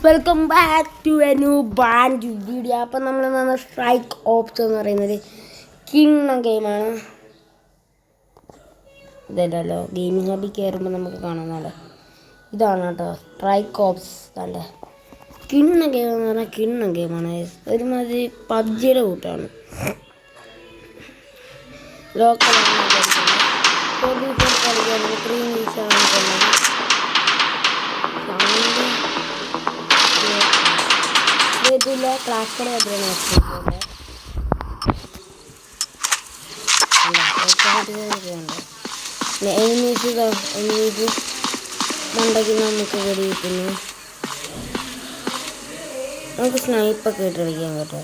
Welcome back to a new band video. അപ്പം നമ്മൾ strike ops എന്ന് പറയുന്നത് കിങ് ഗെയിമാണ്. ഇതല്ലോ ഗെയിമിംഗ് ഹബിൽ കയറുമ്പോൾ നമുക്ക് കാണുന്നല്ലോ, ഇതാണ് കേട്ടോ സ്ട്രൈക്ക് ഓപ്സ്. അല്ലേ കിണ്ണം ഗെയിം എന്ന് പറഞ്ഞാൽ കിണ്ണം ഗെയിമാണ്. ഒരുമാതിരി പബ്ജിയുടെ കൂട്ടാണ്. ലോക്കലാണ് കളിക്കാൻ 3 വീക്സാണ് കൊള്ളത്. ഇതില്ല ക്ലാക്കർ എനിമീസ് മണ്ടയ്ക്ക് നമുക്ക് വെടിവെക്കുന്നു. നമുക്ക് സ്നൈപ്പൊക്കെ ഇട്ട് കളിക്കാൻ കേട്ടോ.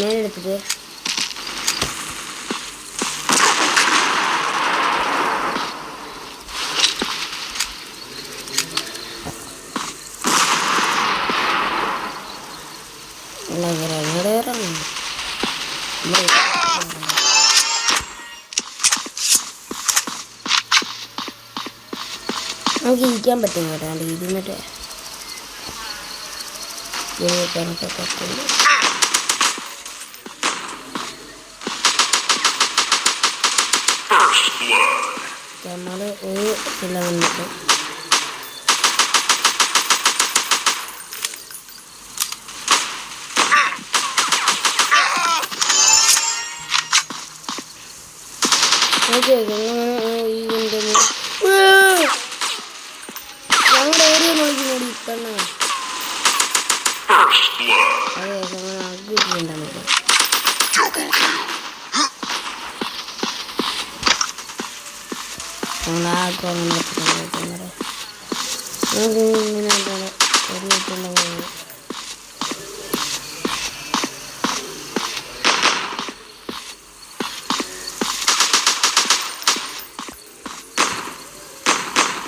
ഞാൻ എടുത്തിട്ട് നമുക്ക് ഇരിക്കാൻ പറ്റും കേട്ടോ. ഇരുന്നിട്ട് നമ്മൾ ഒരു ചില വന്നിട്ട് ഞങ്ങളുടെ ഏരിയ നോക്കി നോടി ഇപ്പണ്ണ അതെ ആഗ്രഹിക്കുന്നുണ്ടാണ്. നമ്മളാർക്കും അങ്ങനെ നമുക്ക് ഇങ്ങനെ ഒരു വീട്ടിലുണ്ടെങ്കിൽ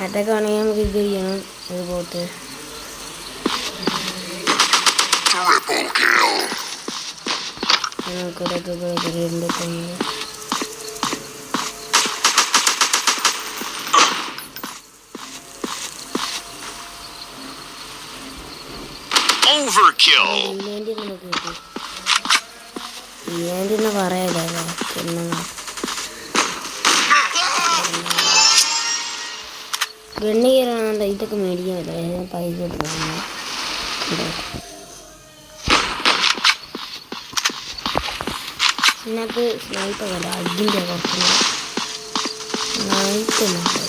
അതൊക്കെ ആണെങ്കിൽ നമുക്ക് ഇത് ചെയ്യണം. ഇത് പോട്ട് നമുക്കിടയ്ക്ക് ഇല്ലാണ്ടിന്ന് പറയാലോ പിന്നെ വെണ്ണി കയറാണ്ട് ഇതൊക്കെ മേടിക്കാൻ പറ്റില്ല. പൈസ കൊടുക്കണം. ഇതിനകത്ത് സ്നൈപ്പൊക്കെ അല്ല അടിൻ്റെ കുറച്ച് സ്നൈപ്പൊന്നുണ്ട്.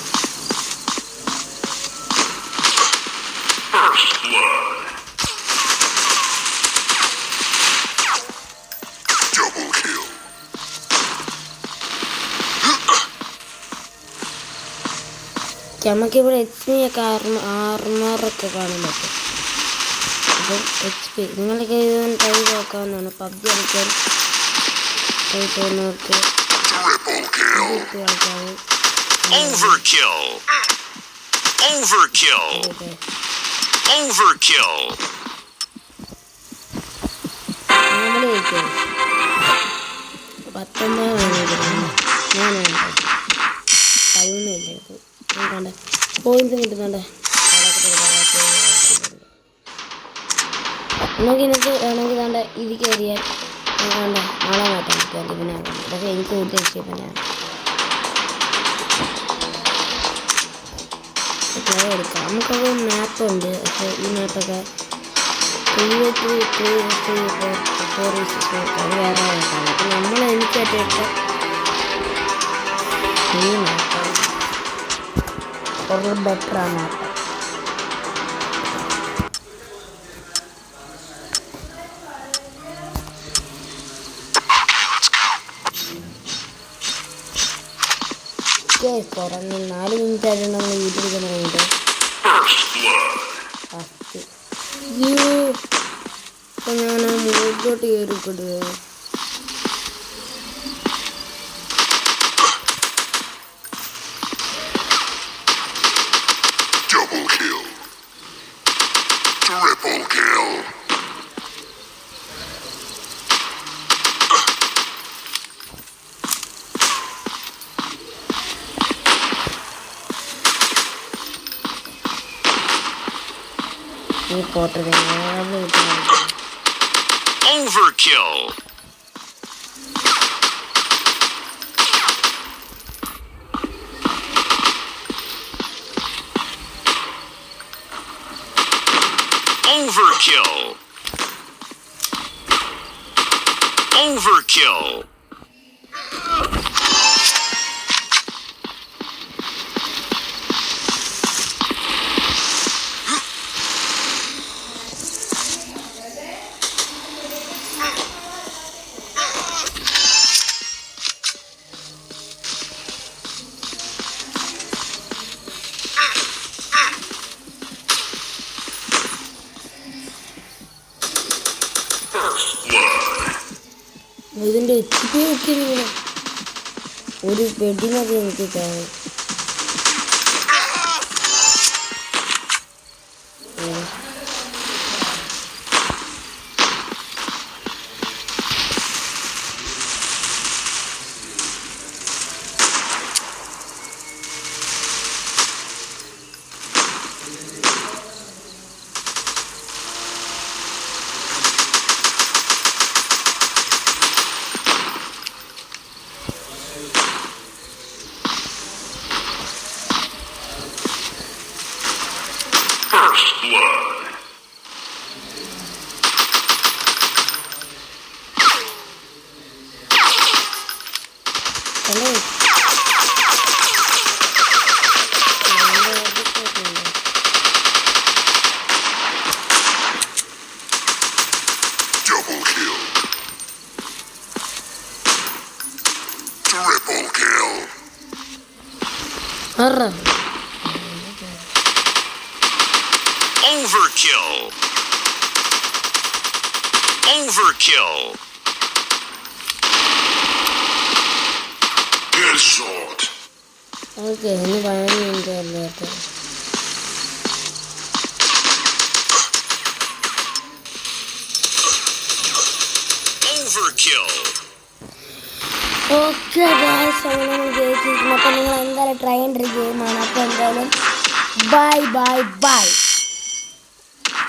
നമുക്കിവിടെ HP ഒക്കെ ആർമറൊക്കെ കാണാൻ പറ്റും. അപ്പം HP നിങ്ങളൊക്കെ ഇത് ട്രൈ നോക്കാവുന്നതാണ്. പബ്ജി കളിക്കാൻ ട്രൈ ചെയ്യുന്നവർക്ക് കളിക്കാതെ നമ്മൾ കഴിക്കും 19 ഞാനുണ്ട് പോയിന്റ്സ് കിട്ടുന്നുണ്ട്. നമുക്കിനൊക്കെ വേണമെങ്കിൽ കണ്ട ഇത് കയറിയാൽ കണ്ട ആളെ മാറ്റാൻ പറ്റും. പിന്നെ പക്ഷേ എനിക്ക് കൂടുതൽ ഇഷ്ടപ്പെട്ടാണ് പ്ലേ എടുക്കാം. നമുക്കത് മാപ്പുണ്ട്. പക്ഷേ ഈ മാപ്പൊക്കെ അത് വേറെ മാപ്പാണ്. അപ്പം നമ്മൾ എനിക്കായിട്ട് ഈ മാപ്പാണ് കുറച്ച് ബെറ്ററാണ് മാപ്പ്. കുറഞ്ഞ 4 മിനിറ്റ് ആയിട്ട് നമ്മൾ യൂട്യൂബിൽ തുടങ്ങിയിട്ട് ഫസ്റ്റ് ഇപ്പം ഞാൻ മുകളിലോട്ട് കയറിക്കൊണ്ട് ഈ പോട്ടർ Overkill. Overkill. Overkill. ഇതിൻ്റെ എത്തിപ്പോ ഒക്കെ ഒരു വെടിമതി എനിക്ക് കാണും. First blood. Hello. Double kill. Triple kill. Overkill. Overkill. Headshot. Okay, ini banyak lihat. Overkill. Okay guys, അങ്ങനെ വിജയിച്ചിരിക്കുന്നു. അപ്പോൾ നിങ്ങൾ എന്തായാലും ട്രൈ ചെയ്യേണ്ട ഒരു ഗെയിമാണ്. അപ്പോൾ എന്തായാലും ബൈ